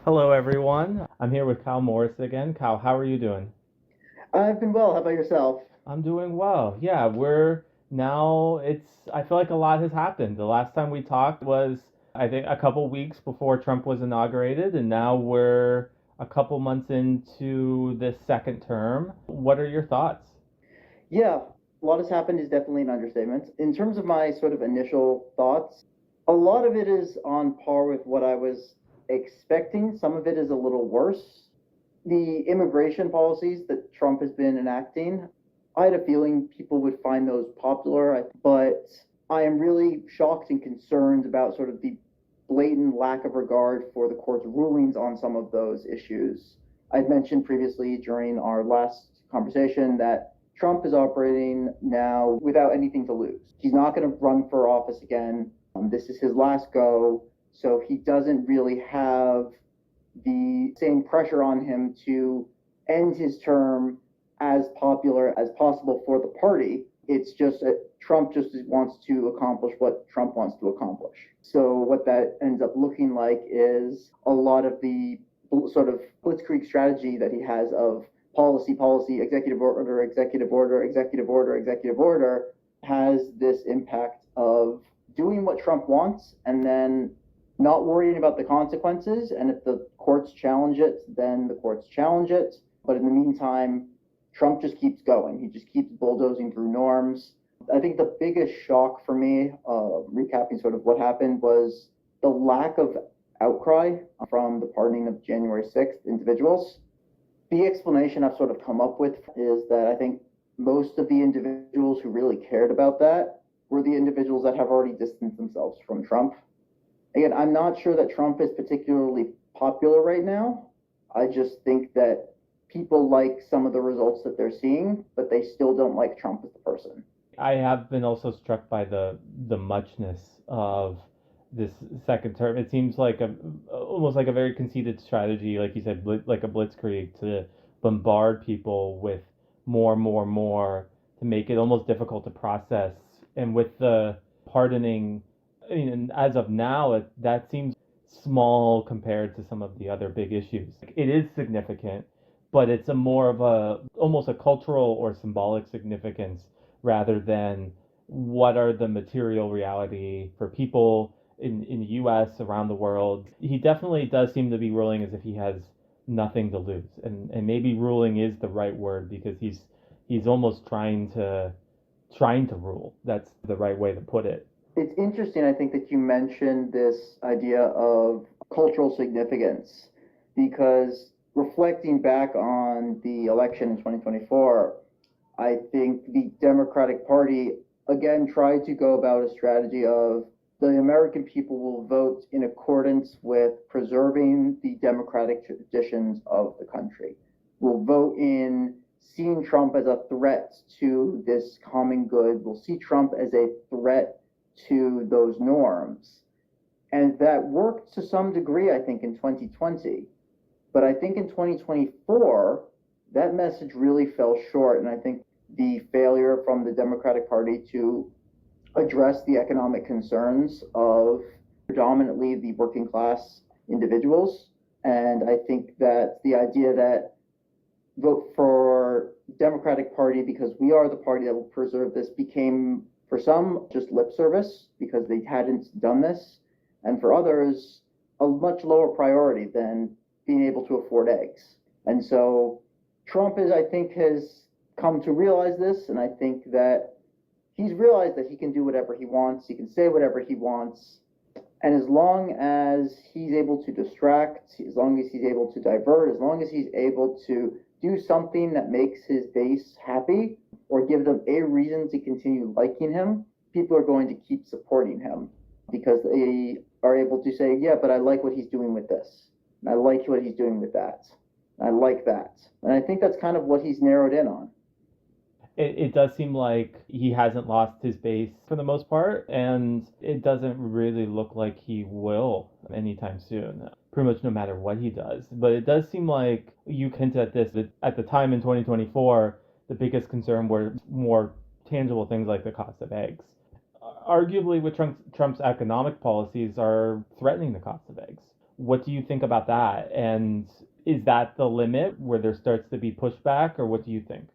Hello, everyone. I'm here with Kyle Morrison again. Kyle, how are you doing? I've been well. How about yourself? I'm doing well. Yeah, we're now, I feel like a lot has happened. The last time we talked was, I think, a couple weeks before Trump was inaugurated, and now we're a couple months into this second term. What are your thoughts? Yeah, a lot has happened is definitely an understatement. In terms of my sort of initial thoughts, a lot of it is on par with what I was expecting. Some of it is a little worse. The immigration policies that Trump has been enacting, I had a feeling people would find those popular, but I am really shocked and concerned about sort of the blatant lack of regard for the court's rulings on some of those issues. I'd mentioned previously during our last conversation that Trump is operating now without anything to lose. He's not going to run for office again. This is his last go. So he doesn't really have the same pressure on him to end his term as popular as possible for the party. It's just that Trump just wants to accomplish what Trump wants to accomplish. So what that ends up looking like is a lot of the sort of blitzkrieg strategy that he has of policy, policy, executive order, executive order, executive order, executive order has this impact of doing what Trump wants and then not worrying about the consequences. And if the courts challenge it, then the courts challenge it. But in the meantime, Trump just keeps going. He just keeps bulldozing through norms. I think the biggest shock for me, recapping sort of what happened, was the lack of outcry from the pardoning of January 6th individuals. The explanation I've sort of come up with is that I think most of the individuals who really cared about that were the individuals that have already distanced themselves from Trump. Again, I'm not sure that Trump is particularly popular right now. I just think that people like some of the results that they're seeing, but they still don't like Trump as the person. I have been also struck by the muchness of this second term. It seems like a almost like a very conceited strategy, like you said, like a blitzkrieg to bombard people with more to make it almost difficult to process. And with the pardoning, I mean, as of now, that seems small compared to some of the other big issues. It is significant, but it's a more of a almost a cultural or symbolic significance rather than what are the material reality for people in the US, around the world. He definitely does seem to be ruling as if he has nothing to lose. And maybe ruling is the right word because he's almost trying to rule. That's the right way to put it. It's interesting, I think, that you mentioned this idea of cultural significance because reflecting back on the election in 2024, I think the Democratic Party again tried to go about a strategy of the American people will vote in accordance with preserving the democratic traditions of the country. Will vote in seeing Trump as a threat to this common good. Will see Trump as a threat to those norms. And that worked to some degree, I think, in 2020. But I think in 2024, that message really fell short. And I think the failure from the Democratic Party to address the economic concerns of predominantly the working class individuals. And I think that the idea that vote for Democratic Party because we are the party that will preserve this became for some just lip service because they hadn't done this, and for others a much lower priority than being able to afford eggs. And so Trump is, I think, has come to realize this, and I think that he's realized that he can do whatever he wants, he can say whatever he wants, and as long as he's able to distract, as long as he's able to divert, as long as he's able to do something that makes his base happy or give them a reason to continue liking him, people are going to keep supporting him because they are able to say, yeah, but I like what he's doing with this. And I like what he's doing with that. And I like that. And I think that's kind of what he's narrowed in on. It does seem like he hasn't lost his base for the most part, and it doesn't really look like he will anytime soon, pretty much no matter what he does. But it does seem like you hinted at this, that at the time in 2024, the biggest concern were more tangible things like the cost of eggs. Arguably, with Trump's economic policies are threatening the cost of eggs. What do you think about that? And is that the limit where there starts to be pushback, or what do you think?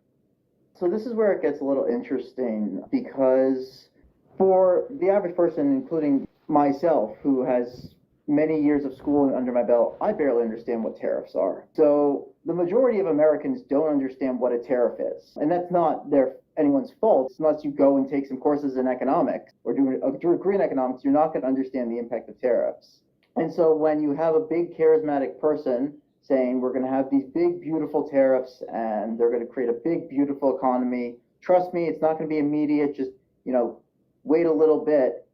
So this is where it gets a little interesting because for the average person, including myself, who has many years of schooling under my belt, I barely understand what tariffs are. So the majority of Americans don't understand what a tariff is. And that's not anyone's fault. Unless you go and take some courses in economics or do a degree in economics, you're not going to understand the impact of tariffs. And so when you have a big charismatic person saying we're going to have these big, beautiful tariffs and they're going to create a big, beautiful economy. Trust me, it's not going to be immediate. Just, wait a little bit.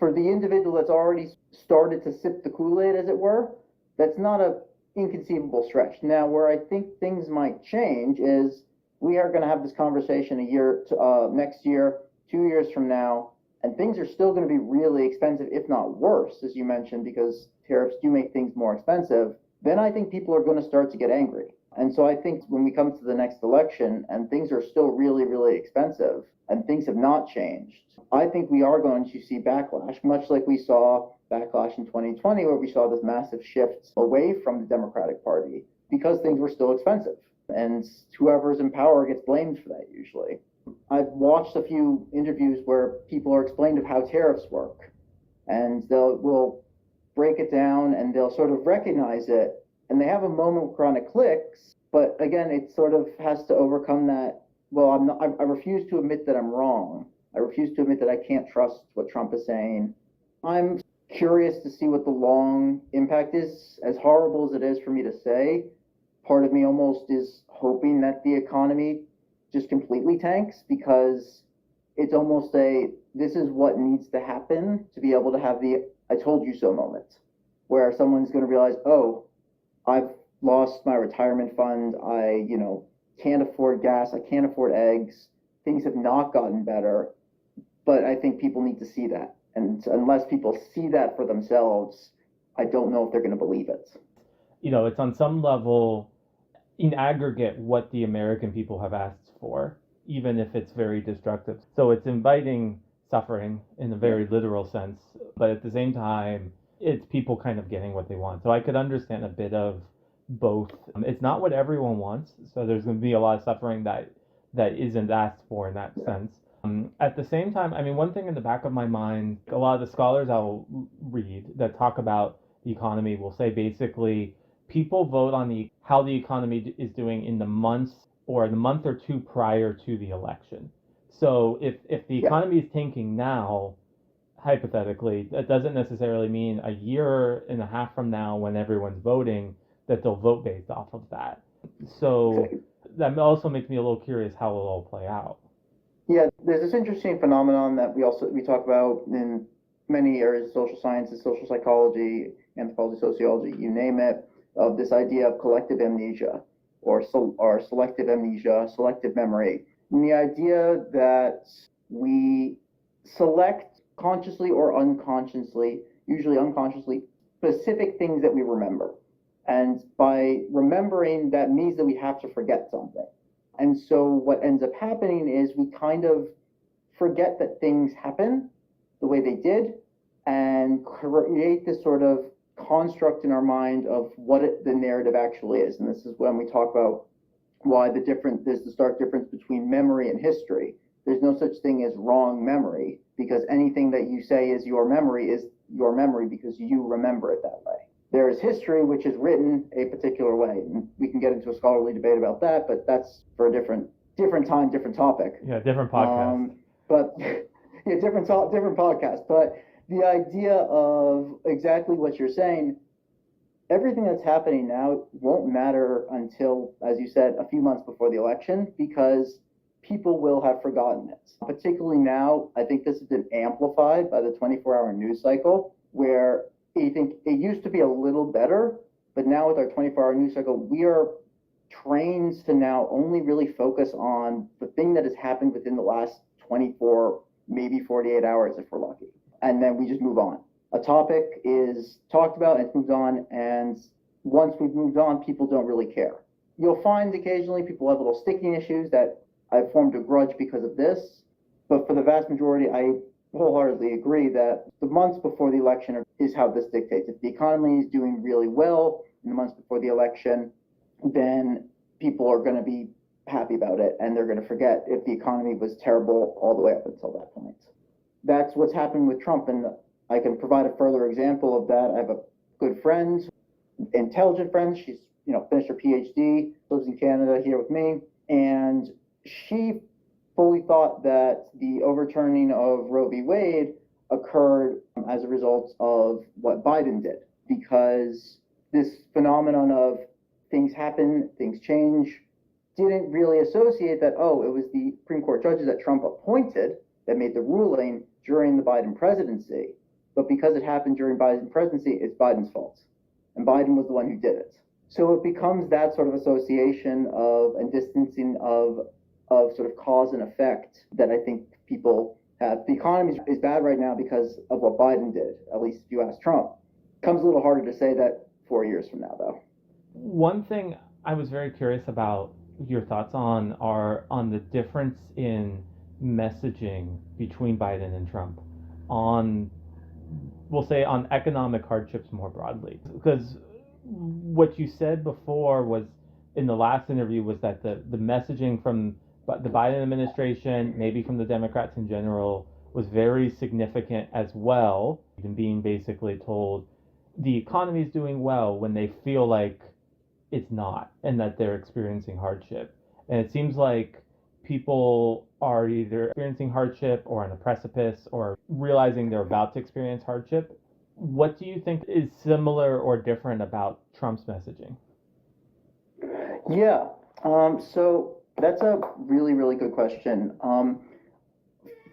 For the individual that's already started to sip the Kool-Aid, as it were, that's not an inconceivable stretch. Now, where I think things might change is we are going to have this conversation next year, 2 years from now, and things are still going to be really expensive, if not worse, as you mentioned, because tariffs do make things more expensive. Then I think people are going to start to get angry. And so I think when we come to the next election and things are still really, really expensive and things have not changed, I think we are going to see backlash, much like we saw backlash in 2020, where we saw this massive shift away from the Democratic Party because things were still expensive. And whoever's in power gets blamed for that usually. I've watched a few interviews where people are explained of how tariffs work, and will break it down and they'll sort of recognize it, and they have a moment where it clicks, but again, it sort of has to overcome that. Well, I refuse to admit that I'm wrong. I refuse to admit that I can't trust what Trump is saying. I'm curious to see what the long impact is. As horrible as it is for me to say, part of me almost is hoping that the economy just completely tanks, because it's almost this is what needs to happen to be able to have the I told you so moment, where someone's going to realize, oh, I've lost my retirement fund. I, can't afford gas. I can't afford eggs. Things have not gotten better. But I think people need to see that. And unless people see that for themselves, I don't know if they're going to believe it. It's on some level, in aggregate, what the American people have asked for, even if it's very destructive. So it's inviting suffering in a very literal sense, but at the same time, it's people kind of getting what they want. So I could understand a bit of both. It's not what everyone wants, so there's going to be a lot of suffering that isn't asked for in that sense. At the same time, I mean, one thing in the back of my mind, a lot of the scholars I'll read that talk about the economy will say basically people vote on how the economy is doing in the months or the month or two prior to the election. So if the economy is tanking now, hypothetically, that doesn't necessarily mean a year and a half from now, when everyone's voting, that they'll vote based off of that. So that also makes me a little curious how it'll all play out. Yeah, there's this interesting phenomenon that we talk about in many areas of social sciences, social psychology, anthropology, sociology, you name it, of this idea of collective amnesia or selective amnesia, selective memory. And the idea that we select consciously or unconsciously, usually unconsciously, specific things that we remember. And by remembering, that means that we have to forget something. And so what ends up happening is we kind of forget that things happen the way they did and create this sort of construct in our mind of what the narrative actually is. And this is when we talk about why there's the stark difference between memory and history. There's no such thing as wrong memory, because anything that you say is your memory because you remember it that way. There is history, which is written a particular way. And we can get into a scholarly debate about that, but that's for a different time, different topic. Yeah, different podcast. Different podcast. But the idea of exactly what you're saying, everything that's happening now won't matter until, as you said, a few months before the election, because people will have forgotten it. Particularly now, I think this has been amplified by the 24-hour news cycle, where I think it used to be a little better, but now with our 24-hour news cycle, we are trained to now only really focus on the thing that has happened within the last 24, maybe 48 hours if we're lucky. And then we just move on. A topic is talked about and it's moved on, and once we've moved on, people don't really care. You'll find occasionally people have little sticking issues that I've formed a grudge because of this, but for the vast majority, wholeheartedly agree that the months before the election is how this dictates. If the economy is doing really well in the months before the election, then people are going to be happy about it, and they're going to forget if the economy was terrible all the way up until that point. That's what's happened with Trump, and I can provide a further example of that. I have a good friend, intelligent friend. She's finished her PhD, lives in Canada here with me, and she fully thought that the overturning of Roe v. Wade occurred as a result of what Biden did, because this phenomenon of things happen, things change, didn't really associate that, oh, it was the Supreme Court judges that Trump appointed that made the ruling during the Biden presidency. But because it happened during Biden's presidency, it's Biden's fault. And Biden was the one who did it. So it becomes that sort of association of and distancing of sort of cause and effect that I think people have. The economy is bad right now because of what Biden did, at least if you ask Trump. It comes a little harder to say that 4 years from now, though. One thing I was very curious about your thoughts on are on the difference in messaging between Biden and Trump on, we'll say, on economic hardships more broadly. Because what you said before was, in the last interview, was that the messaging from the Biden administration, maybe from the Democrats in general, was very significant as well, even being basically told the economy is doing well when they feel like it's not, and that they're experiencing hardship. And it seems like people are either experiencing hardship or on a precipice or realizing they're about to experience hardship. What do you think is similar or different about Trump's messaging? Yeah, so that's a really, really good question.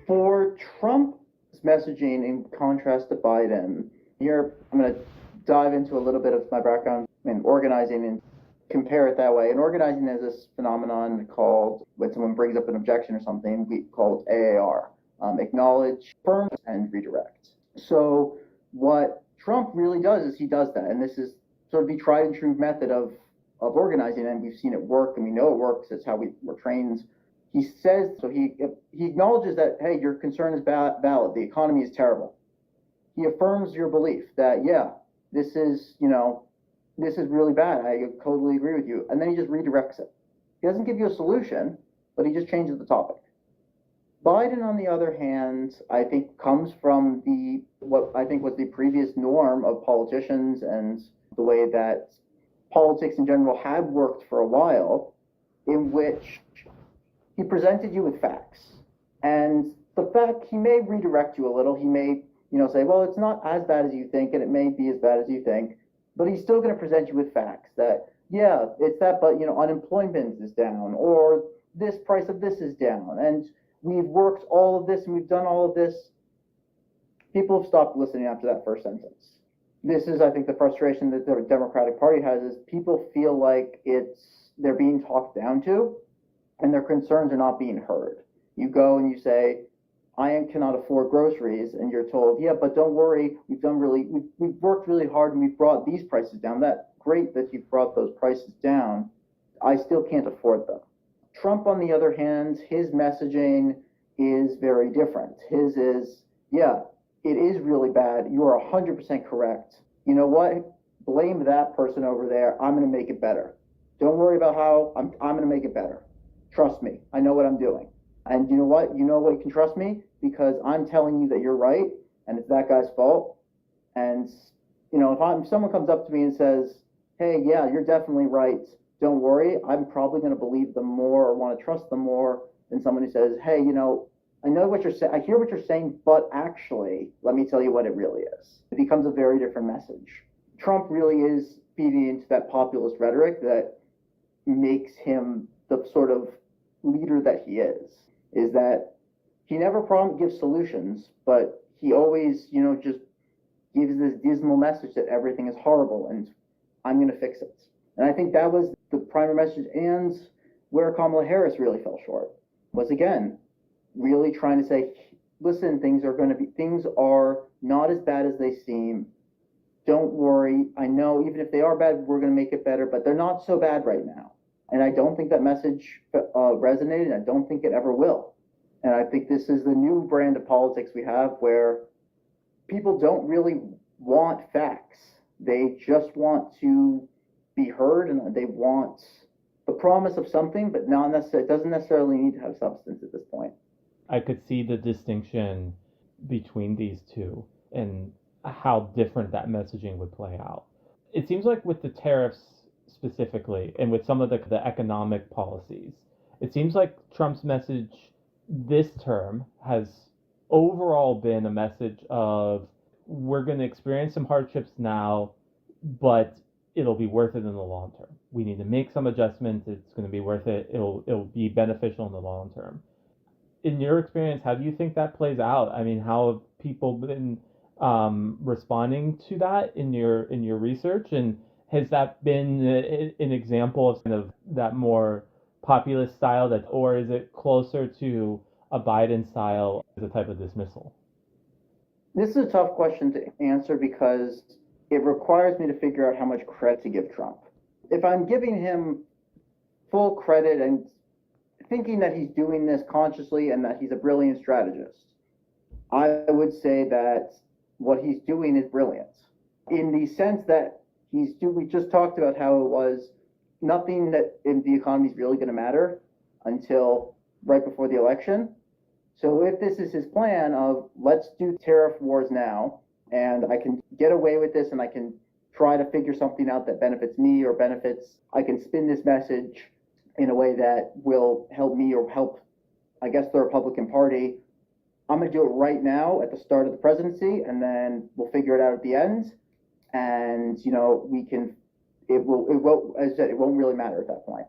For Trump's messaging in contrast to Biden, here I'm going to dive into a little bit of my background in organizing and compare it that way. And organizing is this phenomenon called, when someone brings up an objection or something, we call it AAR, acknowledge, affirm, and redirect. So what Trump really does is he does that. And this is sort of the tried and true method of organizing, and we've seen it work, and we know it works. It's how we're trained. He says, so he acknowledges that, hey, your concern is valid. The economy is terrible. He affirms your belief that, yeah, this is really bad. I totally agree with you. And then he just redirects it. He doesn't give you a solution, but he just changes the topic. Biden, on the other hand, I think comes from what I think was the previous norm of politicians and the way that politics in general had worked for a while, in which he presented you with facts. And the fact, he may redirect you a little. He may, say, well, it's not as bad as you think, and it may be as bad as you think, but he's still going to present you with facts that, yeah, it's that, but, unemployment is down, or this price of this is down, and we've worked all of this, and we've done all of this. People have stopped listening after that first sentence. This is, I think, the frustration that the Democratic Party has, is people feel like they're being talked down to, and their concerns are not being heard. You go and you say, I cannot afford groceries, and you're told, yeah, but don't worry, we've worked really hard, and we've brought these prices down. That's great that you've brought those prices down. I still can't afford them. Trump, on the other hand, his messaging is very different. His is, yeah, it is really bad. You are 100% correct. You know what? Blame that person over there. I'm going to make it better. Don't worry about how. I'm going to make it better. Trust me. I know what I'm doing. And you know what? You know what? You can trust me because I'm telling you that you're right, and it's that guy's fault. And if someone comes up to me and says, "Hey, yeah, you're definitely right. Don't worry," I'm probably going to believe them more or want to trust them more than someone who says, "Hey, I know what you're saying. I hear what you're saying, but actually, let me tell you what it really is." It becomes a very different message. Trump really is feeding into that populist rhetoric that makes him the sort of leader that he is that he never gives solutions, but he always, just gives this dismal message that everything is horrible and I'm going to fix it. And I think that was the primary message, and where Kamala Harris really fell short was, again, really trying to say, listen, things are not as bad as they seem. Don't worry. I know even if they are bad, we're going to make it better, but they're not so bad right now. And I don't think that message resonated. I don't think it ever will. And I think this is the new brand of politics we have where people don't really want facts. They just want to be heard and they want the promise of something, but not necessarily, it doesn't necessarily need to have substance at this point. I could see the distinction between these two and how different that messaging would play out. It seems like with the tariffs specifically and with some of the economic policies, it seems like Trump's message this term has overall been a message of we're going to experience some hardships now, but it'll be worth it in the long term. We need to make some adjustments. It's going to be worth it. It'll be beneficial in the long term. In your experience, how do you think that plays out? I mean, how have people been responding to that in your research, and has that been an example of kind of that more populist style, that, or is it closer to a Biden style as a type of dismissal? This is a tough question to answer because it requires me to figure out how much credit to give Trump. If I'm giving him full credit and thinking that he's doing this consciously and that he's a brilliant strategist, I would say that what he's doing is brilliant in the sense that we just talked about how it was nothing that in the economy is really going to matter until right before the election. So if this is his plan of let's do tariff wars now, and I can get away with this and I can try to figure something out that benefits me or I can spin this message in a way that will help me or help, I guess, the Republican Party. I'm going to do it right now at the start of the presidency, and then we'll figure it out at the end. And, it won't, as I said, it won't really matter at that point.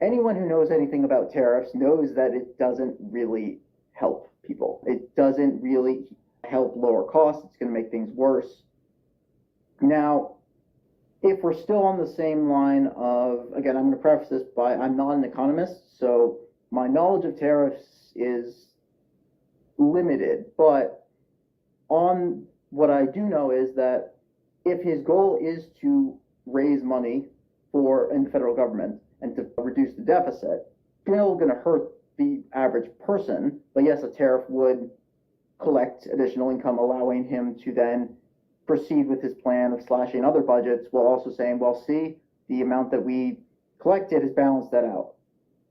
Anyone who knows anything about tariffs knows that it doesn't really help people. It doesn't really help lower costs. It's going to make things worse. Now, if we're still on the same line of, again, I'm going to preface this by I'm not an economist, so my knowledge of tariffs is limited. But on what I do know is that if his goal is to raise money in the federal government and to reduce the deficit, it's still going to hurt the average person. But yes, a tariff would collect additional income, allowing him to then proceed with his plan of slashing other budgets while also saying, well, see, the amount that we collected has balanced that out.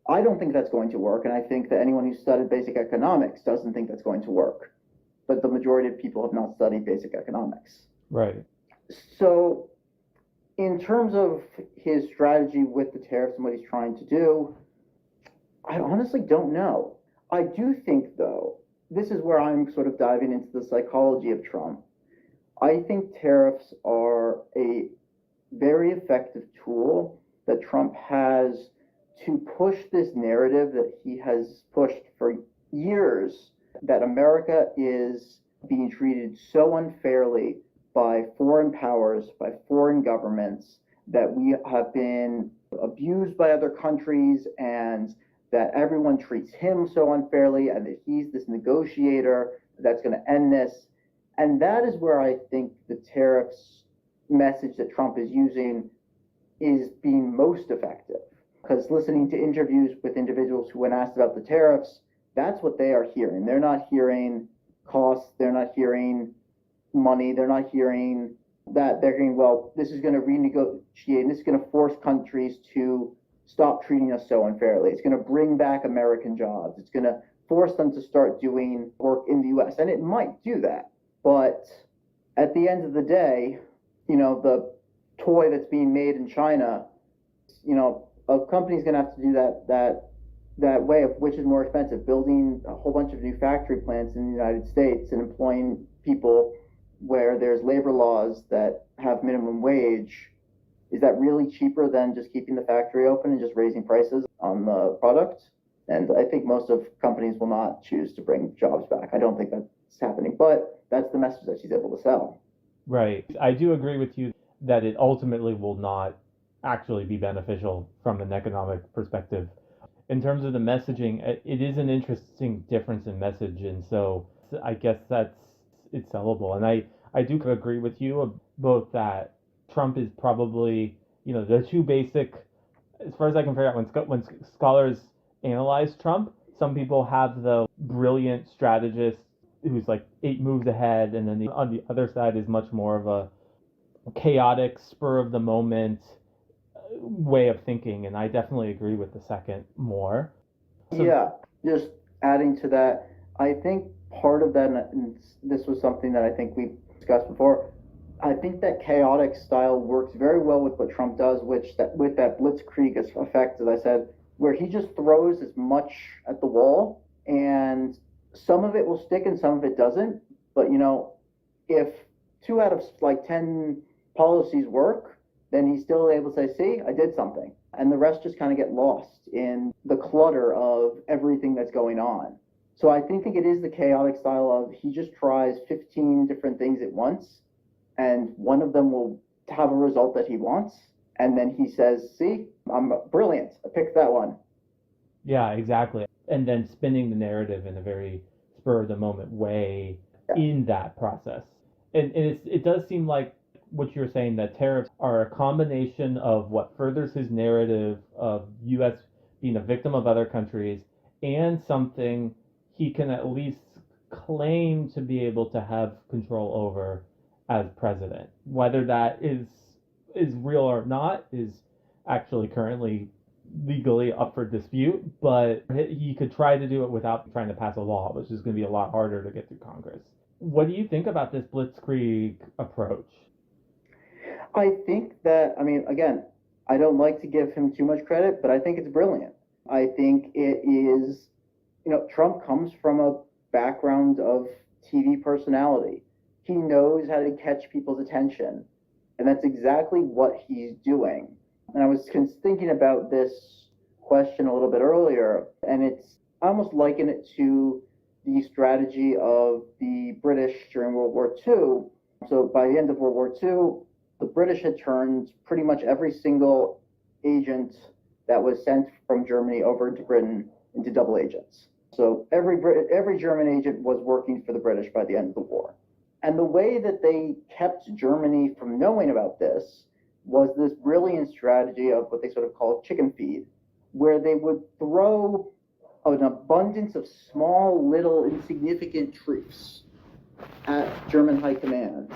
I don't think that's going to work, and I think that anyone who studied basic economics doesn't think that's going to work. But the majority of people have not studied basic economics. Right. So in terms of his strategy with the tariffs and what he's trying to do, I honestly don't know. I do think, though, this is where I'm sort of diving into the psychology of Trump. I think tariffs are a very effective tool that Trump has to push this narrative that he has pushed for years, that America is being treated so unfairly by foreign powers, by foreign governments, that we have been abused by other countries, and that everyone treats him so unfairly, and that he's this negotiator that's going to end this. And that is where I think the tariffs message that Trump is using is being most effective. Because listening to interviews with individuals who, when asked about the tariffs, that's what they are hearing. They're not hearing costs, they're not hearing money, they're not hearing that. They're hearing, well, this is going to renegotiate, and this is going to force countries to stop treating us so unfairly. It's going to bring back American jobs. It's going to force them to start doing work in the US. And it might do that. But at the end of the day, the toy that's being made in China, a company's going to have to do that way of which is more expensive, building a whole bunch of new factory plants in the United States and employing people where there's labor laws that have minimum wage. Is that really cheaper than just keeping the factory open and just raising prices on the product? And I think most of companies will not choose to bring jobs back. I don't think that's happening, but that's the message that she's able to sell. Right. I do agree with you that it ultimately will not actually be beneficial from an economic perspective. In terms of the messaging, it is an interesting difference in message, and so I guess it's sellable. And I do agree with you both that Trump is probably, the two basic, as far as I can figure out, when scholars analyze Trump, Some people have the brilliant strategist who's like 8 moves ahead, and then on the other side is much more of a chaotic, spur of the moment way of thinking. And I definitely agree with the second more. So Yeah, just adding to that, I think part of that, and this was something that I think we discussed before. I think that chaotic style works very well with what Trump does, which that with that blitzkrieg effect, as I said, where he just throws as much at the wall, and some of it will stick and some of it doesn't. But if 2 out of 10 policies work, then he's still able to say, "See, I did something," and the rest just kind of get lost in the clutter of everything that's going on. So I think it is the chaotic style of he just tries 15 different things at once, and one of them will have a result that he wants, and then he says, "See, I'm brilliant. I picked that one." yeah, exactly. And then spinning the narrative in a very spur of the moment way Yeah. in that process. And it does seem like what you're saying, that tariffs are a combination of what furthers his narrative of U.S. being a victim of other countries and something he can at least claim to be able to have control over as president. Whether that is real or not is actually currently legally up for dispute, but he could try to do it without trying to pass a law, which is going to be a lot harder to get through Congress. What do you think about this blitzkrieg approach? I think that, I mean, again, I don't like to give him too much credit, but I think it's brilliant. I think it is, Trump comes from a background of TV personality. He knows how to catch people's attention, and that's exactly what he's doing. And I was thinking about this question a little bit earlier, and I almost liken it to the strategy of the British during World War II. So by the end of World War II, the British had turned pretty much every single agent that was sent from Germany over to Britain into double agents. So every German agent was working for the British by the end of the war. And the way that they kept Germany from knowing about this was this brilliant strategy of what they sort of call chicken feed, where they would throw an abundance of small, little, insignificant truths at German high command.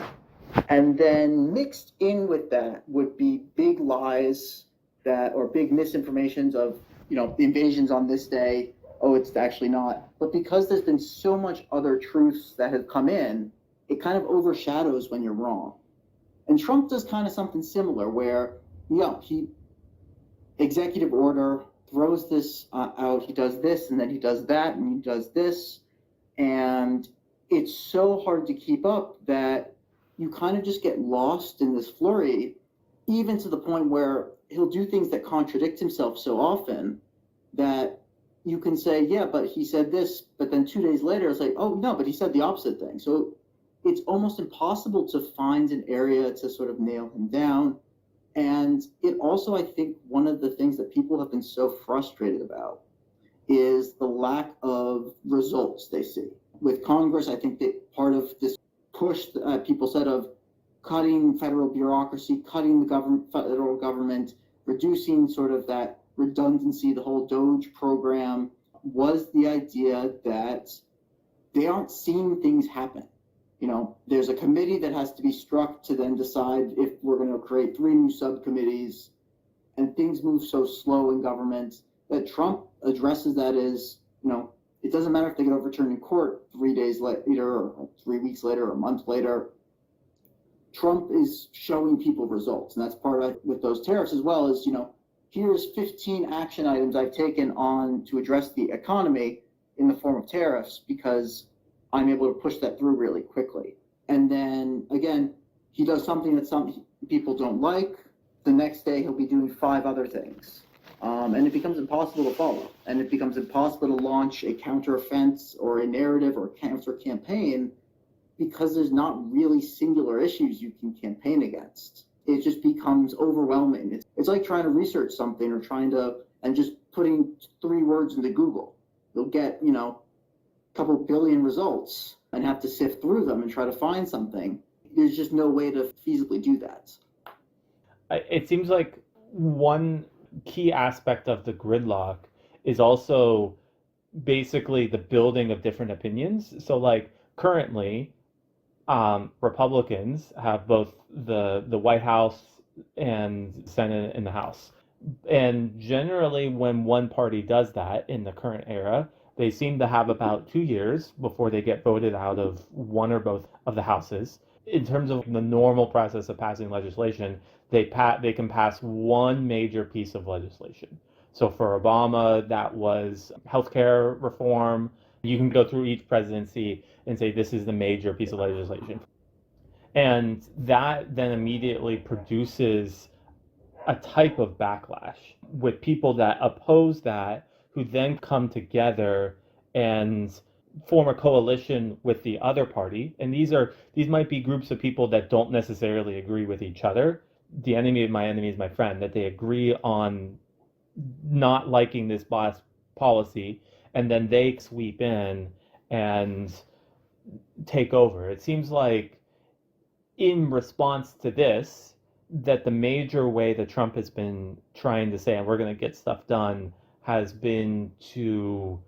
And then mixed in with that would be big lies or big misinformations of, the invasion's on this day. Oh, it's actually not. But because there's been so much other truths that have come in, it kind of overshadows when you're wrong. And Trump does kind of something similar where, he executive order throws this out. He does this and then he does that and he does this. And it's so hard to keep up that you kind of just get lost in this flurry, even to the point where he'll do things that contradict himself so often that you can say, yeah, but he said this, but then 2 days later, it's like, oh, no, but he said the opposite thing. So it's almost impossible to find an area to sort of nail him down. And it also, I think, one of the things that people have been so frustrated about is the lack of results they see. With Congress, I think that part of this push people said of cutting federal bureaucracy, cutting the federal government, reducing sort of that redundancy, the whole DOGE program, was the idea that they aren't seeing things happen. There's a committee that has to be struck to then decide if we're going to create 3 new subcommittees, and things move so slow in government that Trump addresses that as, it doesn't matter if they get overturned in court 3 days later or 3 weeks later or a month later. Trump is showing people results. And that's part of it with those tariffs as well as, here's 15 action items I've taken on to address the economy in the form of tariffs because I'm able to push that through really quickly. And then, again, he does something that some people don't like. The next day, he'll be doing 5 other things. And it becomes impossible to follow. And it becomes impossible to launch a counteroffense or a narrative or counter campaign because there's not really singular issues you can campaign against. It just becomes overwhelming. It's like trying to research something or and just putting 3 words into Google. You'll get, a couple billion results and have to sift through them and try to find something. There's just no way to feasibly do that. It seems like one key aspect of the gridlock is also basically the building of different opinions. So like currently, Republicans have both the White House and Senate in the House. And generally, when one party does that in the current era, they seem to have about 2 years before they get voted out of one or both of the houses. In terms of the normal process of passing legislation, they can pass one major piece of legislation. So for Obama, that was healthcare reform. You can go through each presidency and say this is the major piece of legislation. And that then immediately produces a type of backlash with people that oppose that, who then come together and form a coalition with the other party. And these might be groups of people that don't necessarily agree with each other. The enemy of my enemy is my friend, that they agree on not liking this boss policy, and then they sweep in and take over. It seems like in response to this, that the major way that Trump has been trying to say, and we're going to get stuff done, has been to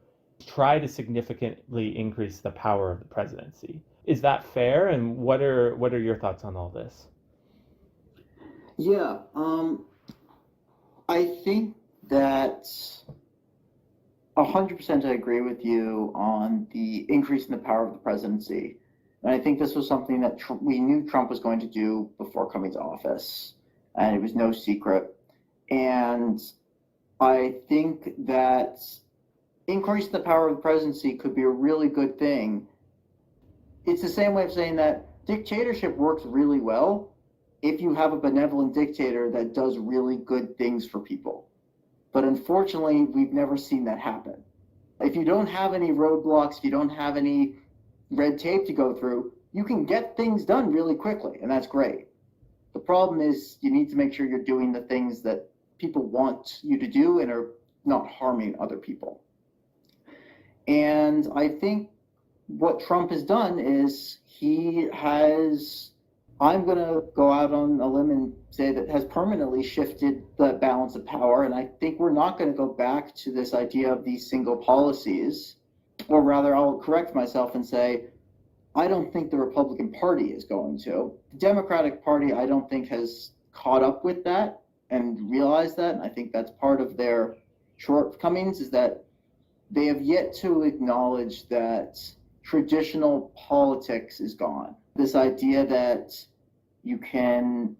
try to significantly increase the power of the presidency. Is that fair? And what are your thoughts on all this? Yeah, I think that 100% I agree with you on the increase in the power of the presidency. And I think this was something that we knew Trump was going to do before coming to office, and it was no secret. And I think that increasing the power of the presidency could be a really good thing. It's the same way of saying that dictatorship works really well if you have a benevolent dictator that does really good things for people. But unfortunately, we've never seen that happen. If you don't have any roadblocks, if you don't have any red tape to go through, you can get things done really quickly, and that's great. The problem is you need to make sure you're doing the things that people want you to do and are not harming other people. And I think what Trump has done is I'm going to go out on a limb and say that has permanently shifted the balance of power. And I think we're not going to go back to this idea of these single policies, or rather, I'll correct myself and say, I don't think the Republican Party is going to. The Democratic Party, I don't think, has caught up with that and realized that. And I think that's part of their shortcomings, is that they have yet to acknowledge that traditional politics is gone. This idea that you can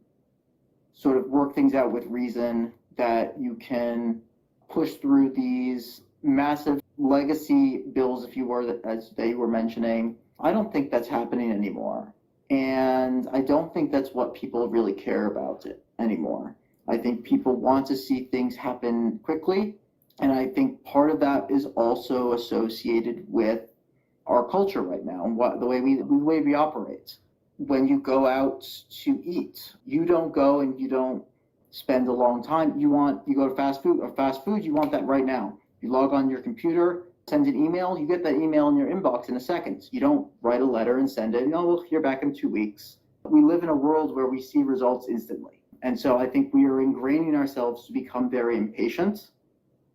sort of work things out with reason, that you can push through these massive legacy bills, if you were, as they were mentioning. I don't think that's happening anymore. And I don't think that's what people really care about it anymore. I think people want to see things happen quickly. And I think part of that is also associated with our culture right now and the way we operate. When you go out to eat, you don't go and you don't spend a long time. You go to fast food, you want that right now. You log on your computer, send an email, you get that email in your inbox in a second. You don't write a letter and send it. No, we'll hear back in 2 weeks. We live in a world where we see results instantly. And so I think we are ingraining ourselves to become very impatient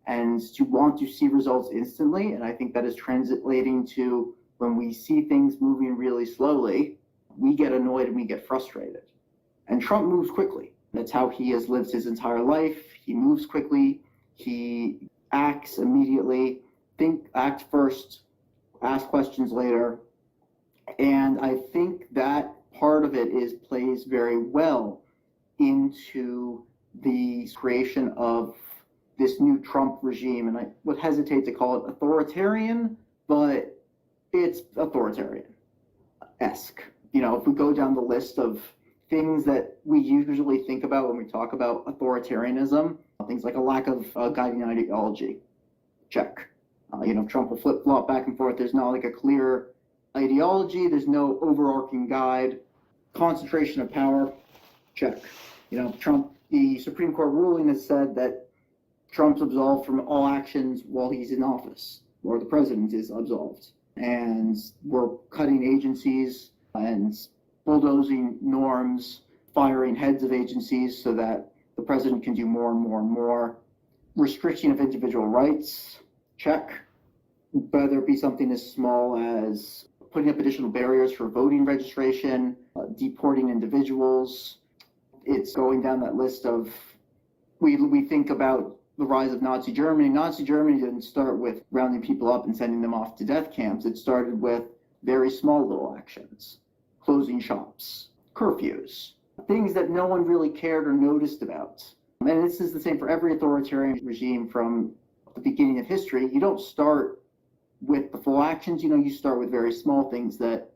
and to want to see results instantly. And I think that is translating to, when we see things moving really slowly, we get annoyed and we get frustrated. And Trump moves quickly. That's how he has lived his entire life. He moves quickly. He acts immediately. Act first, ask questions later. And I think that part of it plays very well into the creation of this new Trump regime. And I would hesitate to call it authoritarian, but it's authoritarian-esque. If we go down the list of things that we usually think about when we talk about authoritarianism, things like a lack of guiding ideology, check. Trump will flip-flop back and forth. There's not like a clear ideology. There's no overarching guide. Concentration of power, check. Trump, the Supreme Court ruling has said that Trump's absolved from all actions while he's in office, or the president is absolved. And we're cutting agencies and bulldozing norms, firing heads of agencies so that the president can do more and more and more. Restriction of individual rights, check. whether it be something as small as putting up additional barriers for voting registration, deporting individuals. It's going down that list of, we think about the rise of Nazi Germany. Nazi Germany didn't start with rounding people up and sending them off to death camps. It started with very small little actions, closing shops, curfews, things that no one really cared or noticed about. And this is the same for every authoritarian regime from the beginning of history. You don't start with the full actions, you start with very small things that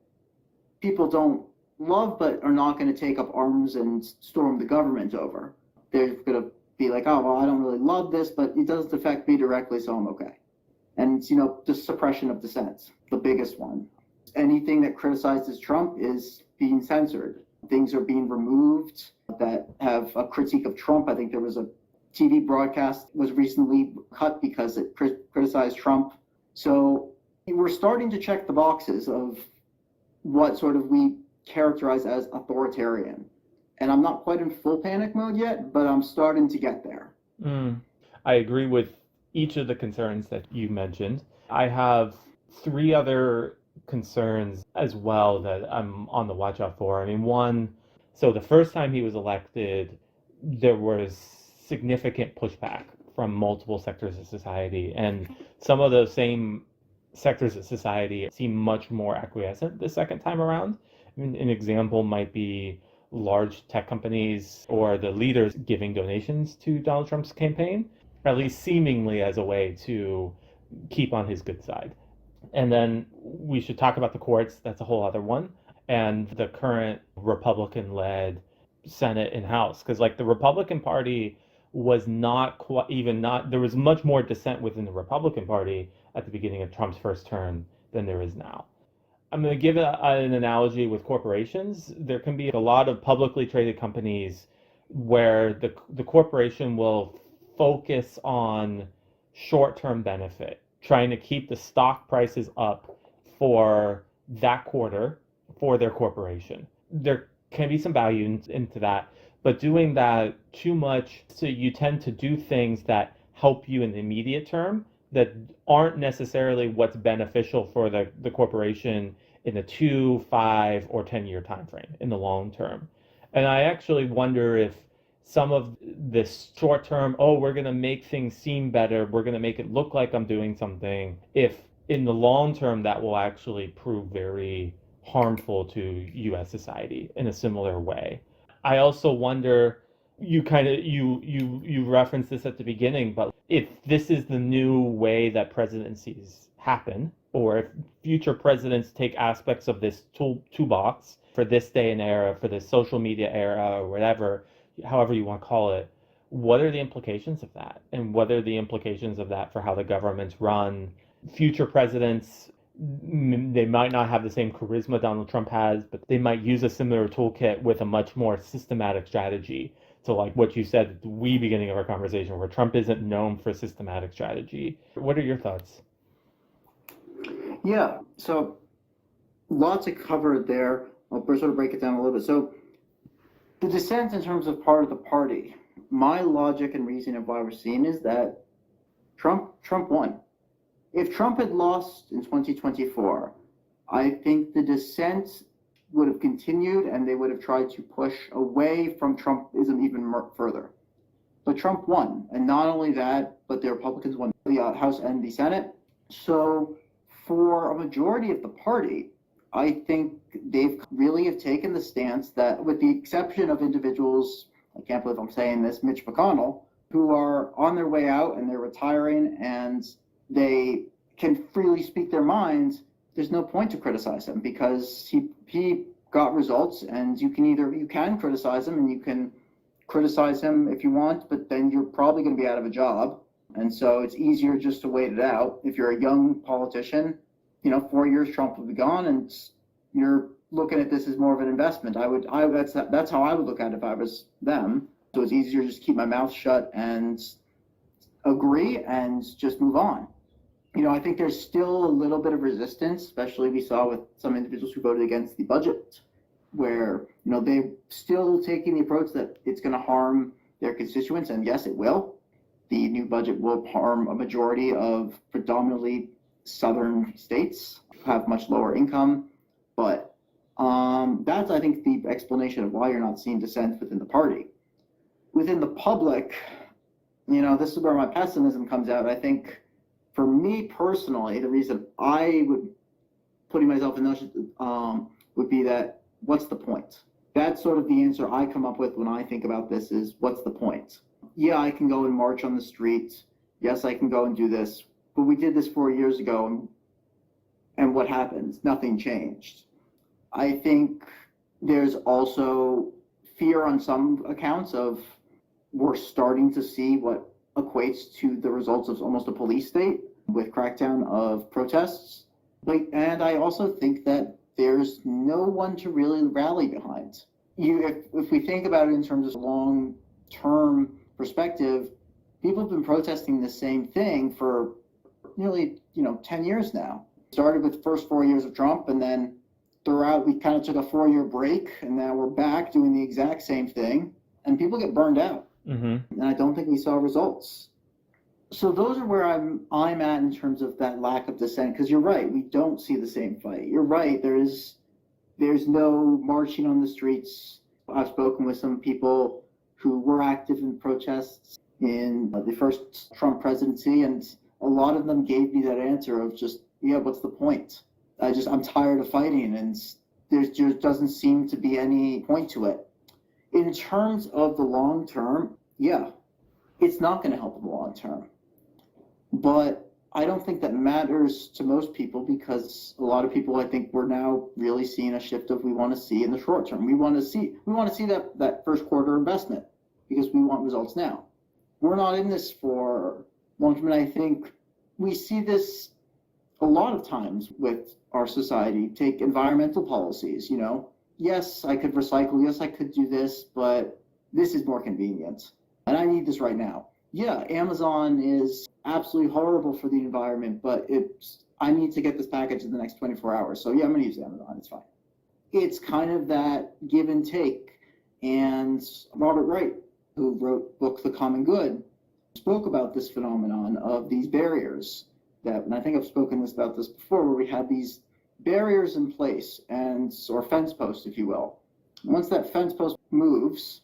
people don't love but are not going to take up arms and storm the government over. They're going to be like, oh, well, I don't really love this, but it doesn't affect me directly, so I'm okay. And, the suppression of dissent, the biggest one. Anything that criticizes Trump is being censored. Things are being removed that have a critique of Trump. I think there was a TV broadcast was recently cut because it criticized Trump. So we're starting to check the boxes of what sort of we characterize as authoritarian. And I'm not quite in full panic mode yet, but I'm starting to get there. I agree with each of the concerns that you mentioned. I have three other concerns as well that I'm on the watch out for. I mean, one, so the first time he was elected, there was significant pushback from multiple sectors of society, and some of those same sectors of society seem much more acquiescent the second time around. I mean, an example might be large tech companies or the leaders giving donations to Donald Trump's campaign, at least seemingly as a way to keep on his good side. And then we should talk about the courts. That's a whole other one. And the current Republican-led Senate and House. Because like the Republican Party was not quite even not, there was much more dissent within the Republican Party at the beginning of Trump's first term than there is now. I'm going to give an analogy with corporations. There can be a lot of publicly traded companies where the corporation will focus on short-term benefit, trying to keep the stock prices up for that quarter for their corporation. There can be some value into that, but doing that too much, so you tend to do things that help you in the immediate term that aren't necessarily what's beneficial for the corporation in a 2, 5, or 10-year time frame in the long term. And I actually wonder if some of this short term, oh, we're going to make things seem better, we're going to make it look like I'm doing something, if in the long term that will actually prove very harmful to US society in a similar way. I also wonder, you referenced this at the beginning, but if this is the new way that presidencies happen, or if future presidents take aspects of this toolbox for this day and era, for this social media era, or whatever, however you want to call it, what are the implications of that? And what are the implications of that for how the government's run? Future presidents, they might not have the same charisma Donald Trump has, but they might use a similar toolkit with a much more systematic strategy. So like what you said at the wee beginning of our conversation, where Trump isn't known for systematic strategy. What are your thoughts? Yeah, so lots of covered there. I'll sort of break it down a little bit. So the dissent in terms of part of the party, my logic and reasoning of why we're seeing is that Trump won. If Trump had lost in 2024, I think the dissent would have continued and they would have tried to push away from Trumpism even further. But Trump won. And not only that, but the Republicans won the House and the Senate. So for a majority of the party, I think they've really have taken the stance that, with the exception of individuals, I can't believe I'm saying this, Mitch McConnell, who are on their way out and they're retiring and they can freely speak their minds, there's no point to criticize him because he got results, and you can criticize him and you can criticize him if you want, but then you're probably going to be out of a job. And so it's easier just to wait it out. If you're a young politician, 4 years Trump will be gone, and you're looking at this as more of an investment. That's how I would look at it if I was them. So it's easier to just keep my mouth shut and agree and just move on. I think there's still a little bit of resistance, especially we saw with some individuals who voted against the budget, where, they're still taking the approach that it's going to harm their constituents. And yes, it will. The new budget will harm a majority of predominantly southern states have much lower income. But that's, I think, the explanation of why you're not seeing dissent within the party. Within the public, this is where my pessimism comes out. I think for me personally, the reason I would putting myself in those would be that what's the point? That's sort of the answer I come up with when I think about this is what's the point? Yeah, I can go and march on the street. Yes, I can go and do this. But we did this 4 years ago, and what happened? Nothing changed. I think there's also fear on some accounts of we're starting to see what equates to the results of almost a police state with crackdown of protests. And I also think that there's no one to really rally behind. If we think about it in terms of long-term perspective, people have been protesting the same thing for nearly 10 years now. Started with the first 4 years of Trump, and then throughout we kind of took a 4-year break, and now we're back doing the exact same thing, and people get burned out. Mm-hmm. And I don't think we saw results. So those are where I'm at in terms of that lack of dissent, because you're right, we don't see the same fight. You're right, there's no marching on the streets. I've spoken with some people who were active in protests in the first Trump presidency, and a lot of them gave me that answer of just, yeah, what's the point? I'm tired of fighting, and there just doesn't seem to be any point to it. In terms of the long term, yeah, it's not going to help in the long term. But I don't think that matters to most people, because a lot of people, I think, we're now really seeing a shift of we want to see in the short term. We want to see that first quarter investment because we want results now. We're not in this for long term. And I think we see this a lot of times with our society. Take environmental policies, Yes, I could recycle. Yes, I could do this, but this is more convenient. And I need this right now. Yeah, Amazon is absolutely horrible for the environment, but I need to get this package in the next 24 hours. So yeah, I'm going to use Amazon. It's fine. It's kind of that give and take. And Robert Wright, who wrote the book The Common Good, spoke about this phenomenon of these barriers and I think I've spoken about this before, where we have these barriers in place or fence posts, if you will. Once that fence post moves,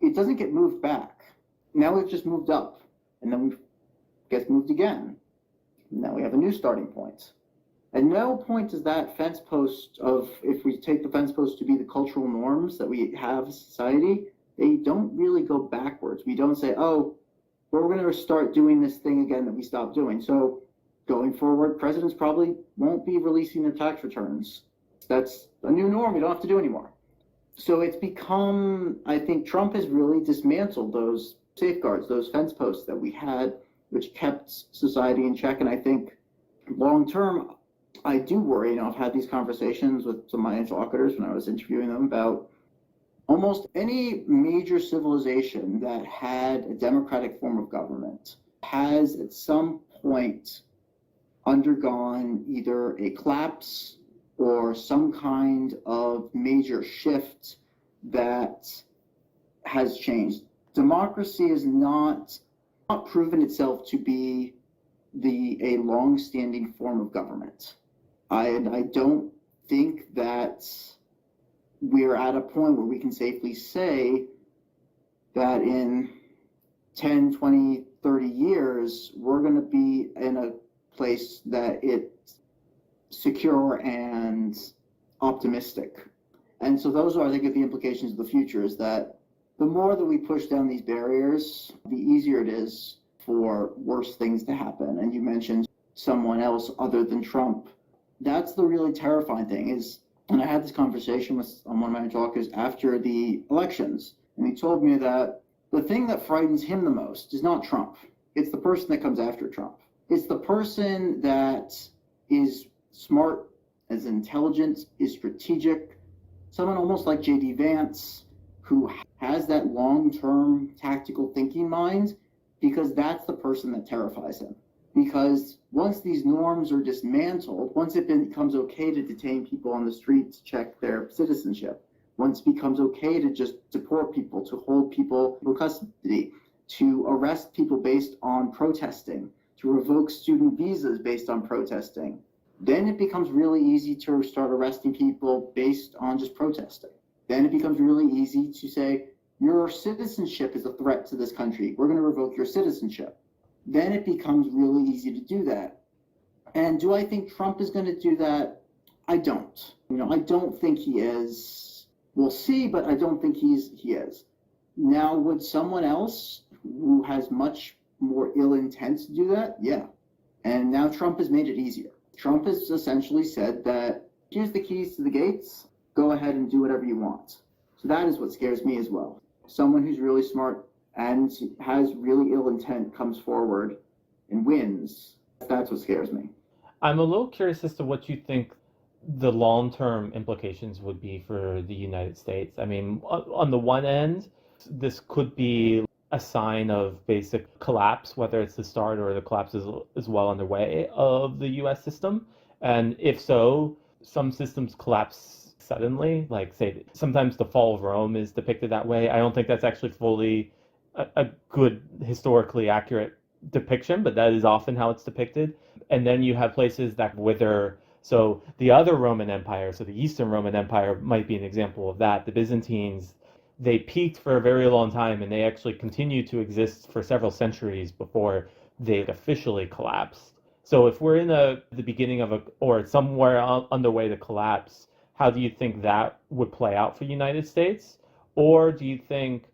it doesn't get moved back. Now we've just moved up, and then it gets moved again. Now we have a new starting point. At no point is that fence post if we take the fence post to be the cultural norms that we have in society, they don't really go backwards. We don't say, oh, we're going to start doing this thing again that we stopped doing. So going forward, presidents probably won't be releasing their tax returns. That's a new norm we don't have to do anymore. So it's become, I think Trump has really dismantled those safeguards, those fence posts that we had, which kept society in check. And I think long term, I do worry, I've had these conversations with some of my interlocutors when I was interviewing them about almost any major civilization that had a democratic form of government has at some point undergone either a collapse or some kind of major shift that has changed. Democracy has not proven itself to be a long-standing form of government. I don't think that we're at a point where we can safely say that in 10, 20, 30 years, we're going to be in a place that it's secure and optimistic. And so those are, I think, the implications of the future, is that the more that we push down these barriers, the easier it is for worse things to happen. And you mentioned someone else other than Trump. That's the really terrifying thing is, and I had this conversation with one of my interlocutors after the elections, and he told me that the thing that frightens him the most is not Trump. It's the person that comes after Trump. It's the person that is smart, is intelligent, is strategic, someone almost like J.D. Vance, who has that long-term tactical thinking mind, because that's the person that terrifies him. Because once these norms are dismantled, once it becomes okay to detain people on the street to check their citizenship, once it becomes okay to just deport people, to hold people in custody, to arrest people based on protesting, to revoke student visas based on protesting. Then it becomes really easy to start arresting people based on just protesting. Then it becomes really easy to say, your citizenship is a threat to this country. We're going to revoke your citizenship. Then it becomes really easy to do that. And do I think Trump is going to do that? I don't. I don't think he is. We'll see, but I don't think he is. Now, would someone else who has much more ill intent to do that? Yeah. And now Trump has made it easier. Trump has essentially said that here's the keys to the gates. Go ahead and do whatever you want. So that is what scares me as well. Someone who's really smart and has really ill intent comes forward and wins. That's what scares me. I'm a little curious as to what you think the long-term implications would be for the United States. I mean, on the one end, this could be a sign of basic collapse, whether it's the start or the collapse is well underway of the US system. And if so, some systems collapse suddenly, like say sometimes the fall of Rome is depicted that way. I don't think that's actually fully a good historically accurate depiction, but that is often how it's depicted. And then you have places that wither. So the other Roman Empire, so the Eastern Roman Empire might be an example of that. The Byzantines, they peaked for a very long time and they actually continued to exist for several centuries before they officially collapsed. So if we're in the beginning of or somewhere on the way to collapse, how do you think that would play out for the United States? Or do you think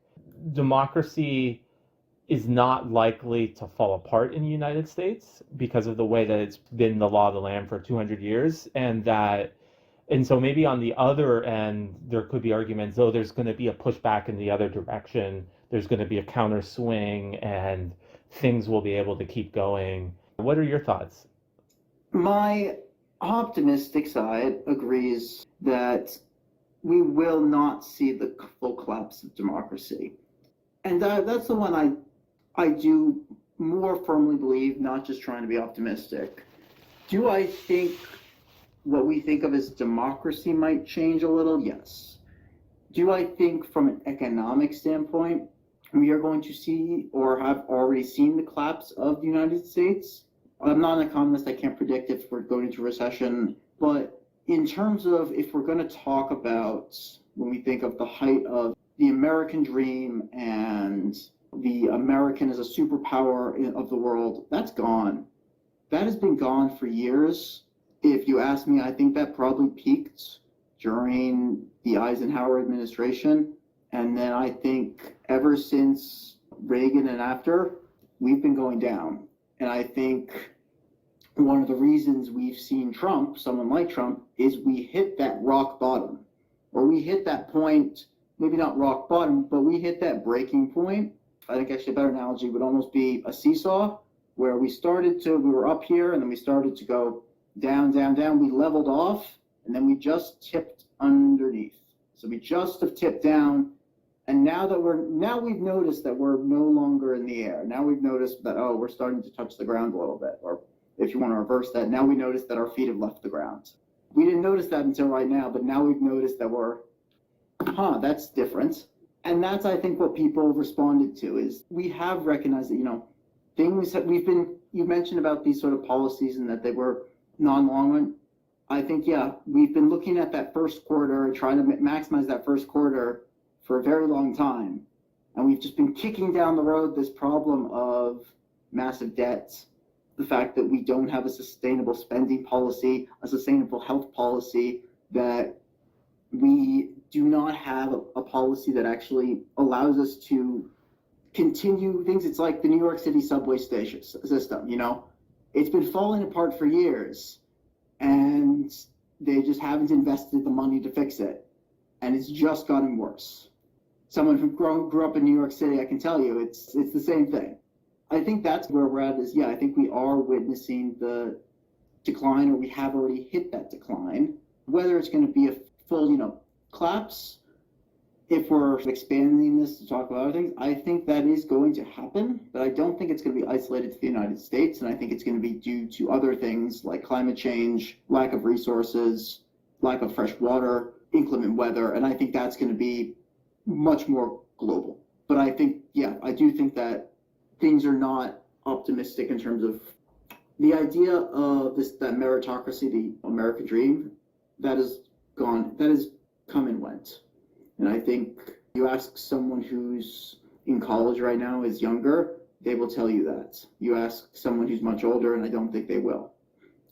democracy is not likely to fall apart in the United States because of the way that it's been the law of the land for 200 years, and so maybe on the other end there could be arguments, oh, there's going to be a pushback in the other direction, there's going to be a counter swing, and things will be able to keep going. What are your thoughts? My optimistic side agrees that we will not see the full collapse of democracy. And that's the one I do more firmly believe, not just trying to be optimistic. Do I think what we think of as democracy might change a little? Yes. Do I think from an economic standpoint, we are going to see or have already seen the collapse of the United States? I'm not an economist. I can't predict if we're going into recession. But in terms of if we're going to talk about when we think of the height of the American dream and the American as a superpower of the world, that's gone. That has been gone for years. If you ask me, I think that probably peaked during the Eisenhower administration. And then I think ever since Reagan and after, we've been going down. And I think one of the reasons we've seen Trump, someone like Trump, is we hit that rock bottom, or we hit that point, maybe not rock bottom, but we hit that breaking point. I think actually a better analogy would almost be a seesaw, where we were up here and then we started to go down, down, down. We leveled off and then we just tipped underneath. So we just have tipped down. And now we've noticed that we're no longer in the air. Now we've noticed that, oh, we're starting to touch the ground a little bit. Or if you want to reverse that, now we notice that our feet have left the ground. We didn't notice that until right now, but now we've noticed that that's different. And that's, I think, what people responded to is we have recognized that, things that you mentioned about these sort of policies and that they were non-long run. I think, we've been looking at that first quarter and trying to maximize that first quarter for a very long time. And we've just been kicking down the road this problem of massive debts, the fact that we don't have a sustainable spending policy, a sustainable health policy, that we do not have a policy that actually allows us to continue things. It's like the New York City subway station system, it's been falling apart for years and they just haven't invested the money to fix it. And it's just gotten worse. Someone who grew up in New York City, I can tell you, it's the same thing. I think that's where we're at is, I think we are witnessing the decline, or we have already hit that decline. Whether it's going to be a full, collapse, if we're expanding this to talk about other things, I think that is going to happen, but I don't think it's going to be isolated to the United States, and I think it's going to be due to other things like climate change, lack of resources, lack of fresh water, inclement weather, and I think that's going to be much more global. But I think, I do think that things are not optimistic in terms of the idea of that meritocracy, the American dream, that is gone, that has come and went. And I think you ask someone who's in college right now, is younger, they will tell you that. You ask someone who's much older, and I don't think they will.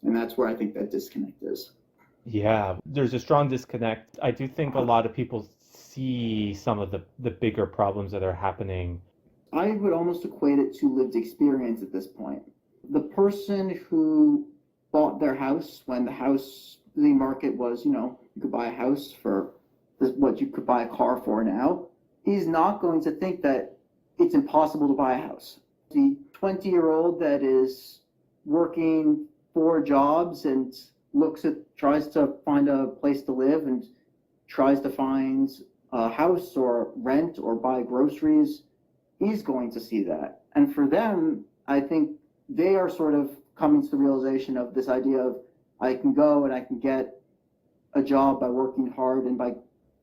And that's where I think that disconnect is. Yeah, there's a strong disconnect. I do think a lot of people see some of the bigger problems that are happening. I would almost equate it to lived experience at this point. The person who bought their house when the market was, you could buy a house for what you could buy a car for now, is not going to think that it's impossible to buy a house. The 20-year-old that is working 4 jobs and tries to find a place to live and tries to find a house or rent or buy groceries is going to see that. And for them, I think they are sort of coming to the realization of this idea of I can go and I can get a job by working hard, and by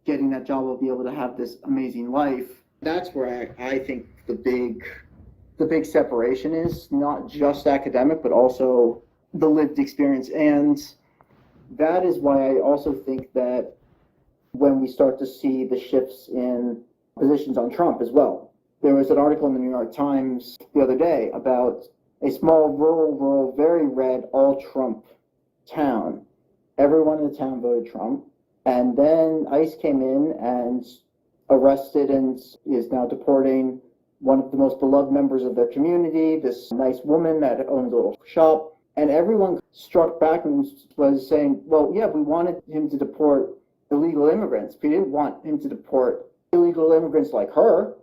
getting that job I'll be able to have this amazing life. That's where I think the big separation is, not just academic, but also the lived experience. And that is why I also think that when we start to see the shifts in positions on Trump as well. There was an article in the New York Times the other day about a small, rural, very red, all-Trump town. Everyone in the town voted Trump. And then ICE came in and arrested and is now deporting one of the most beloved members of their community, this nice woman that owns a little shop. And everyone struck back and was saying, well, yeah, we wanted him to deport illegal immigrants. We didn't want him to deport illegal immigrants like her.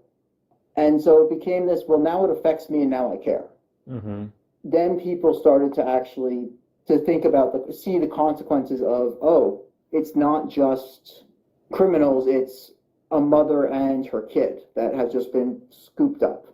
And so it became this, well, now it affects me and now I care. Mm-hmm. Then people started to think about see the consequences of, oh, it's not just criminals, it's a mother and her kid that has just been scooped up.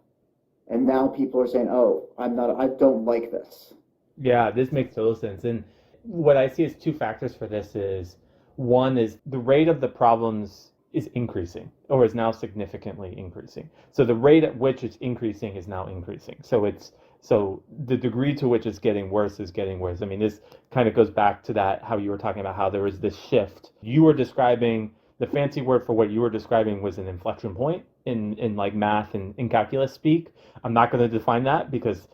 And now people are saying, oh, I don't like this. Yeah, this makes total sense. And what I see as 2 factors for this is, one is the rate of the problems is increasing, or is now significantly increasing. So the rate at which it's increasing is now increasing. So the degree to which it's getting worse is getting worse. I mean, this kind of goes back to that, how you were talking about how there was this shift. You were describing, the fancy word for what you were describing was an inflection point in like math and in calculus speak. I'm not going to define that because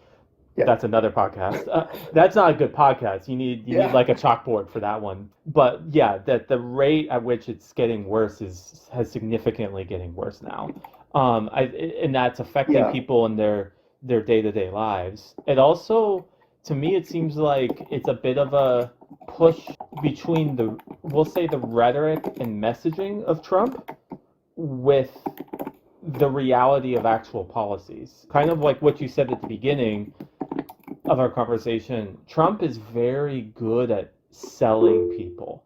that's another podcast. That's not a good podcast. You need like a chalkboard for that one. But yeah, that the rate at which it's getting worse has significantly getting worse now. And that's affecting people in their day-to-day lives. It also, to me, it seems like it's a bit of a push between we'll say the rhetoric and messaging of Trump with the reality of actual policies. Kind of like what you said at the beginning of our conversation, Trump is very good at selling people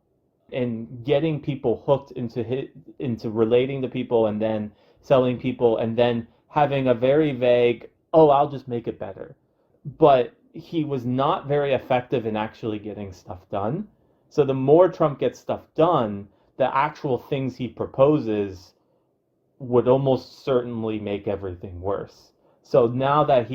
and getting people hooked into relating to people, and then selling people, and then having a very vague, oh, I'll just make it better. But he was not very effective in actually getting stuff done. So the more Trump gets stuff done, the actual things he proposes would almost certainly make everything worse. So now that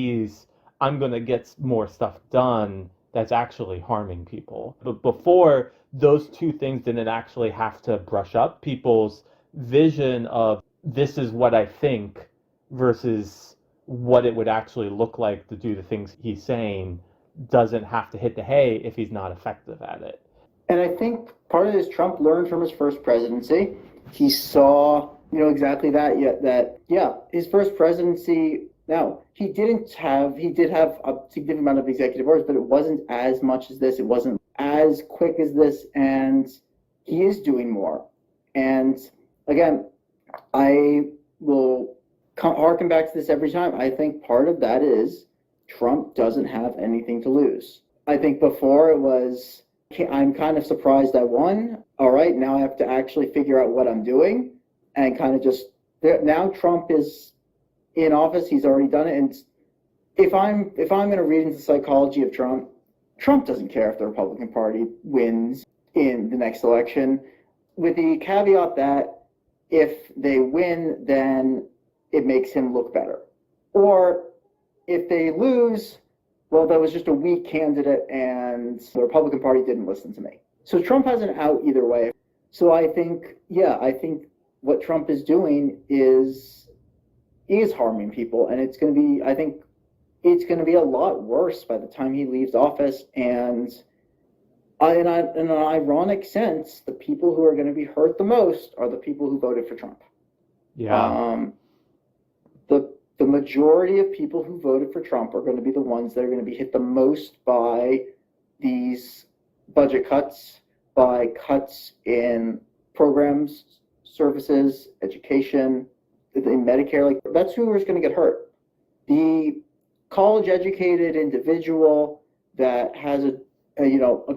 I'm going to get more stuff done, that's actually harming people. But before, those 2 things didn't actually have to brush up. People's vision of this is what I think versus what it would actually look like to do the things he's saying doesn't have to hit the hay if he's not effective at it. And I think part of this, Trump learned from his first presidency. He saw, exactly that, his first presidency. Now, he did have a significant amount of executive orders, but it wasn't as much as this. It wasn't as quick as this, and he is doing more. And again, I will harken back to this every time. I think part of that is Trump doesn't have anything to lose. I think before it was, I'm kind of surprised I won. All right, now I have to actually figure out what I'm doing, and kind of just, now Trump is in office, he's already done it. And if I'm going to read into the psychology of Trump doesn't care if the Republican Party wins in the next election, with the caveat that if they win, then it makes him look better. Or If they lose, well, that was just a weak candidate and the Republican Party didn't listen to me. So Trump has an out either way. So I think what Trump is doing is harming people, and it's going to be, I think it's going to be a lot worse by the time he leaves office. And in an ironic sense, the people who are going to be hurt the most are the people who voted for Trump. Yeah. The majority of people who voted for Trump are going to be the ones that are going to be hit the most by these budget cuts, by cuts in programs, services, education, in Medicare. Like, that's who is going to get hurt. The college-educated individual that has a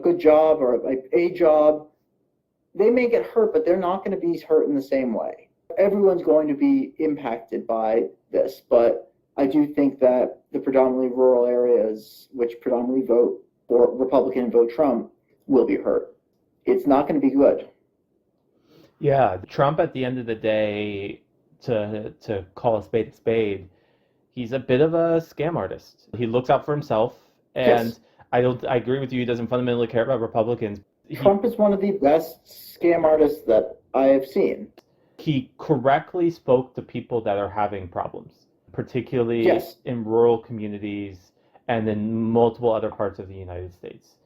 good job or a job, they may get hurt, but they're not going to be hurt in the same way. Everyone's going to be impacted by this, but I do think that the predominantly rural areas, which predominantly vote for Republican and vote Trump, will be hurt. It's not going to be good. Yeah, Trump at the end of the day, to call a spade, he's a bit of a scam artist. He looks out for himself, and Yes. I agree with you. He doesn't fundamentally care about Republicans. Trump is one of the best scam artists that I have seen. He correctly spoke to people that are having problems, particularly Yes. in rural communities and in multiple other parts of the United States.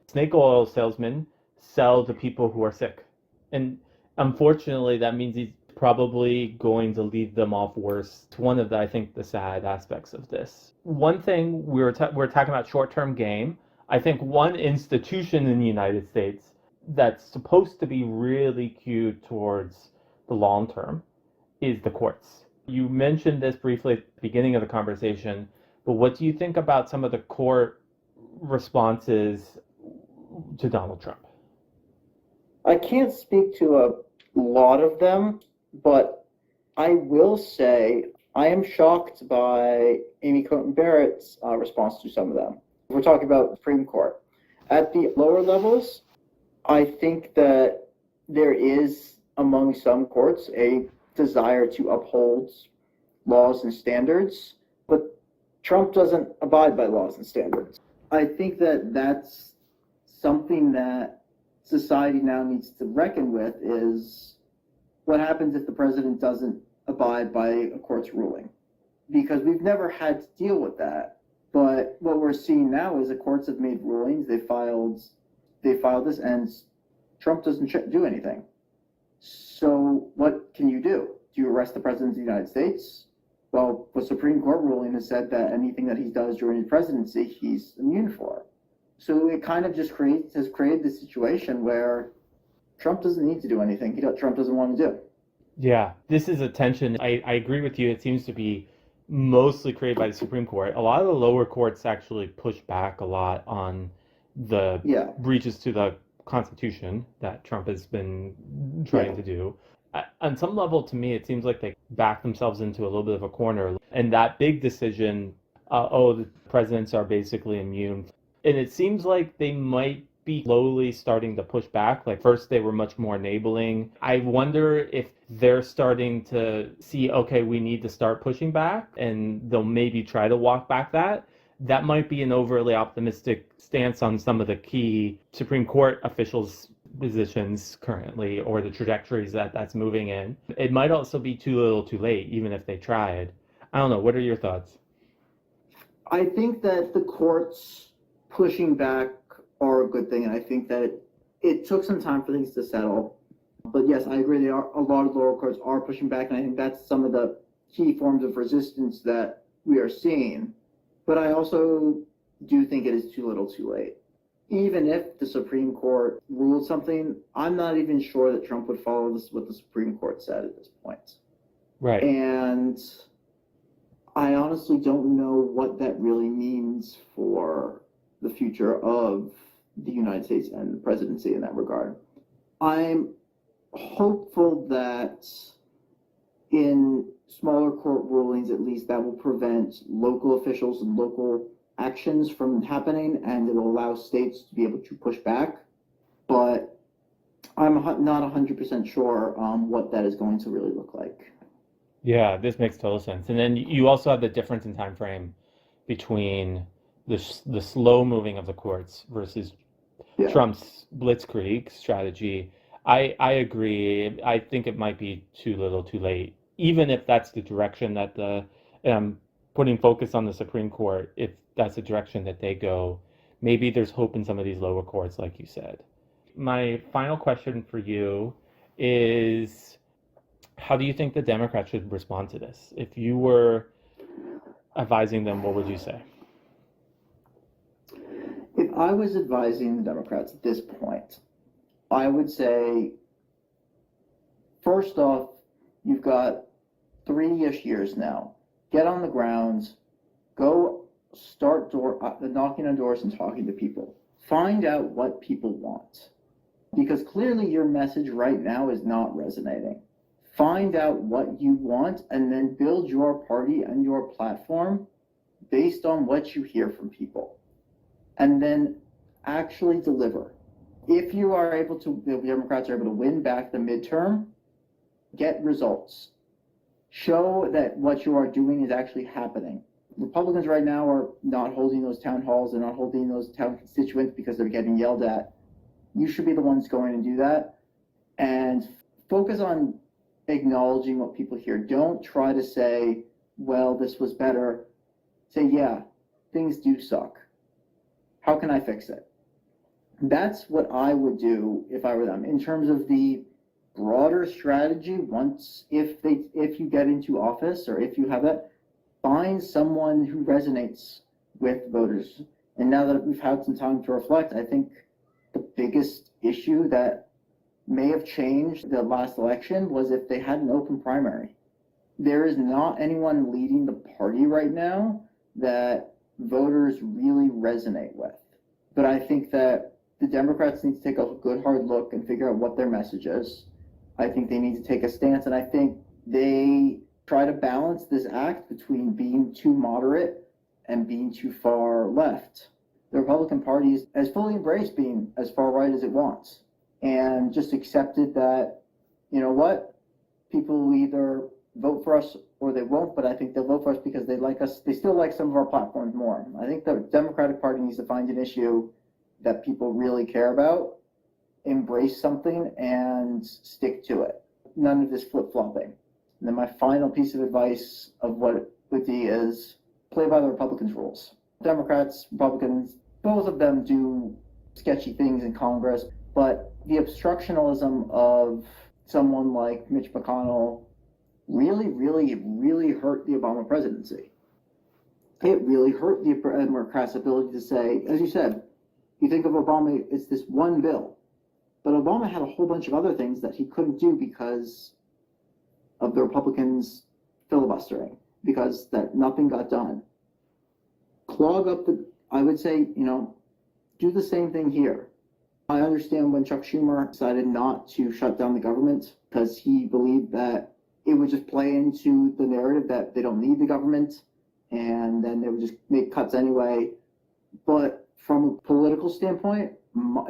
Snake oil salesmen sell to people who are sick. And unfortunately, that means he's probably going to leave them off worse. It's one of the, I think, the sad aspects of this. One thing we're talking about short-term gain. I think one institution in the United States that's supposed to be really cued towards the long term is the courts. You mentioned this briefly at the beginning of the conversation, but what do you think about some of the court responses to Donald Trump? I can't speak to a lot of them, but I will say I am shocked by Amy Coney Barrett's response to some of them. We're talking about the Supreme Court. At the lower levels, I think that there is, among some courts, a desire to uphold laws and standards, but Trump doesn't abide by laws and standards. I think that that's something that society now needs to reckon with, is what happens if the president doesn't abide by a court's ruling. Because we've never had to deal with that. But what we're seeing now is the courts have made rulings, they filed this, and Trump doesn't do anything. So what can you do? Do you arrest the president of the United States? Well, the Supreme Court ruling has said that anything that he does during his presidency, he's immune for. So it kind of just has created this situation where Trump doesn't need to do anything. Trump doesn't want to do. Yeah, this is a tension. I agree with you. It seems to be mostly created by the Supreme Court. A lot of the lower courts actually push back a lot on the breaches to the Constitution that Trump has been trying to do. On some level, to me, it seems like they back themselves into a little bit of a corner. And that big decision, the presidents are basically immune. And it seems like they might be slowly starting to push back. Like, first they were much more enabling. I wonder if they're starting to see, okay, we need to start pushing back, and they'll maybe try to walk back that. That might be an overly optimistic stance on some of the key Supreme Court officials' positions currently, or the trajectories that's moving in. It might also be too little too late, even if they tried. I don't know. What are your thoughts? I think that the courts pushing back are a good thing, and I think that it took some time for things to settle. But yes, I agree. A lot of lower courts are pushing back, and I think that's some of the key forms of resistance that we are seeing. But I also do think it is too little too late. Even if the Supreme Court ruled something, I'm not even sure that Trump would follow what the Supreme Court said at this point. Right. And I honestly don't know what that really means for the future of the United States and the presidency in that regard. I'm hopeful that in smaller court rulings, at least, that will prevent local officials and local actions from happening, and it will allow states to be able to push back. But I'm not 100% sure what that is going to really look like. Yeah, this makes total sense. And then you also have the difference in time frame between the slow moving of the courts versus Yeah. Trump's blitzkrieg strategy. I agree. I think it might be too little, too late. Even if that's the direction that putting focus on the Supreme Court, if that's the direction that they go, maybe there's hope in some of these lower courts, like you said. My final question for you is, how do you think the Democrats should respond to this? If you were advising them, what would you say? If I was advising the Democrats at this point, I would say, first off, you've got 3-ish years now. Get on the ground, go start knocking on doors and talking to people. Find out what people want. Because clearly your message right now is not resonating. Find out what you want and then build your party and your platform based on what you hear from people. And then actually deliver. If you are able to, the Democrats are able to win back the midterm, get results. Show that what you are doing is actually happening. Republicans right now are not holding those town halls, they're not holding those town constituents because they're getting yelled at. You should be the ones going and do that. And focus on acknowledging what people hear. Don't try to say, well, this was better. Say, yeah, things do suck. How can I fix it? That's what I would do if I were them. In terms of the broader strategy, if you get into office or if you have that, find someone who resonates with voters. And now that we've had some time to reflect, I think the biggest issue that may have changed the last election was if they had an open primary. There is not anyone leading the party right now that voters really resonate with. But I think that the Democrats need to take a good hard look and figure out what their message is. I think they need to take a stance, and I think they try to balance this act between being too moderate and being too far left. The Republican Party has fully embraced being as far right as it wants and just accepted that, you know what, people will either vote for us or they won't, but I think they'll vote for us because they like us. They still like some of our platforms more. I think the Democratic Party needs to find an issue that people really care about, embrace something, and stick to it. None of this flip-flopping. And then my final piece of advice of what it would be is play by the Republicans' rules. Democrats, Republicans, both of them do sketchy things in Congress, but the obstructionism of someone like Mitch McConnell really, really, really hurt the Obama presidency. It really hurt the Democrats' ability to say, as you said, you think of Obama, it's this one bill. But Obama had a whole bunch of other things that he couldn't do because of the Republicans filibustering, because that nothing got done. Clog up I would say, do the same thing here. I understand when Chuck Schumer decided not to shut down the government because he believed that it would just play into the narrative that they don't need the government and then they would just make cuts anyway. But from a political standpoint,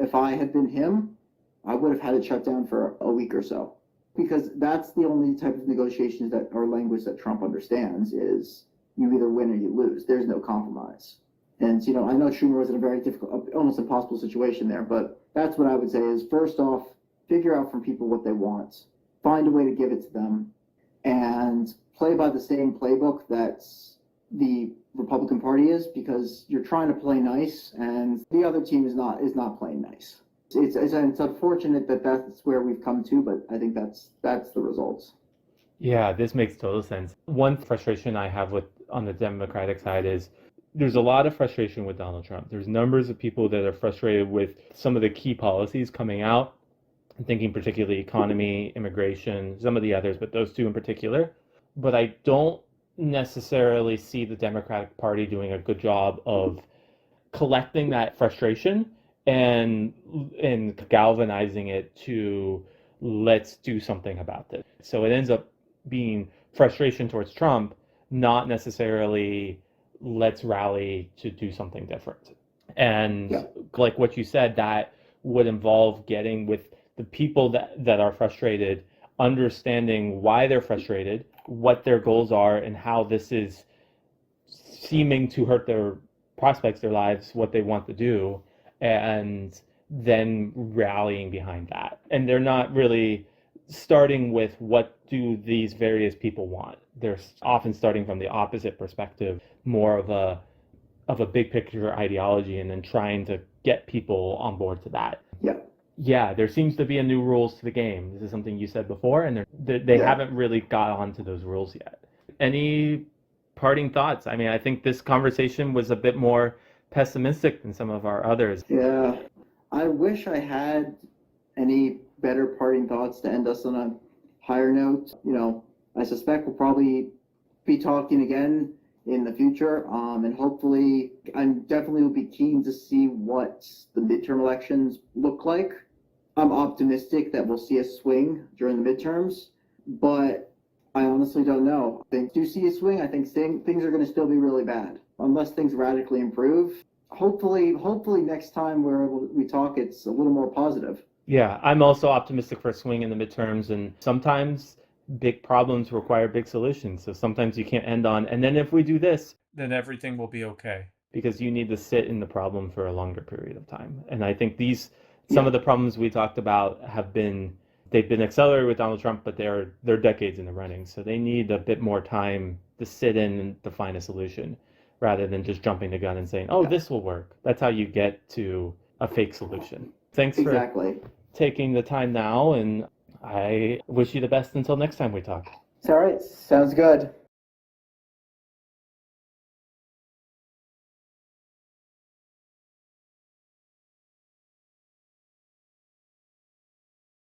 if I had been him, I would have had it shut down for a week or so, because that's the only type of negotiations that or language that Trump understands is you either win or you lose. There's no compromise. And, I know Schumer was in a very difficult, almost impossible situation there, but that's what I would say is, first off, figure out from people what they want, find a way to give it to them, and play by the same playbook that the Republican Party is, because you're trying to play nice and the other team is not playing nice. It's unfortunate that that's where we've come to, but I think that's the results. Yeah, this makes total sense. One frustration I have on the Democratic side is there's a lot of frustration with Donald Trump. There's numbers of people that are frustrated with some of the key policies coming out. I'm thinking particularly economy, immigration, some of the others, but those two in particular. But I don't necessarily see the Democratic Party doing a good job of collecting that frustration and galvanizing it to let's do something about this. So it ends up being frustration towards Trump, not necessarily let's rally to do something different. And like what you said, that would involve getting with the people that are frustrated, understanding why they're frustrated, what their goals are, and how this is seeming to hurt their prospects, their lives, what they want to do, and then rallying behind that. And they're not really starting with what do these various people want. They're often starting from the opposite perspective, more of a big picture ideology, and then trying to get people on board to that. Yeah. Yeah, there seems to be a new rules to the game. This is something you said before, and they Yeah. haven't really got onto those rules yet. Any parting thoughts? I mean, I think this conversation was a bit more pessimistic than some of our others. Yeah. I wish I had any better parting thoughts to end us on a higher note. I suspect we'll probably be talking again in the future, and hopefully I definitely will be keen to see what the midterm elections look like. I'm optimistic that we'll see a swing during the midterms, but I honestly don't know. I think do see a swing. I think things are going to still be really bad unless things radically improve. Hopefully next time we talk, it's a little more positive. Yeah, I'm also optimistic for a swing in the midterms, and sometimes big problems require big solutions. So sometimes you can't end on, and then if we do this, then everything will be okay. Because you need to sit in the problem for a longer period of time. And I think some of the problems we talked about they've been accelerated with Donald Trump, but they're decades in the running. So they need a bit more time to sit in and to find a solution, rather than just jumping the gun and saying, oh, this will work. That's how you get to a fake solution. Thanks for taking the time now, and I wish you the best until next time we talk. It's all right. Sounds good.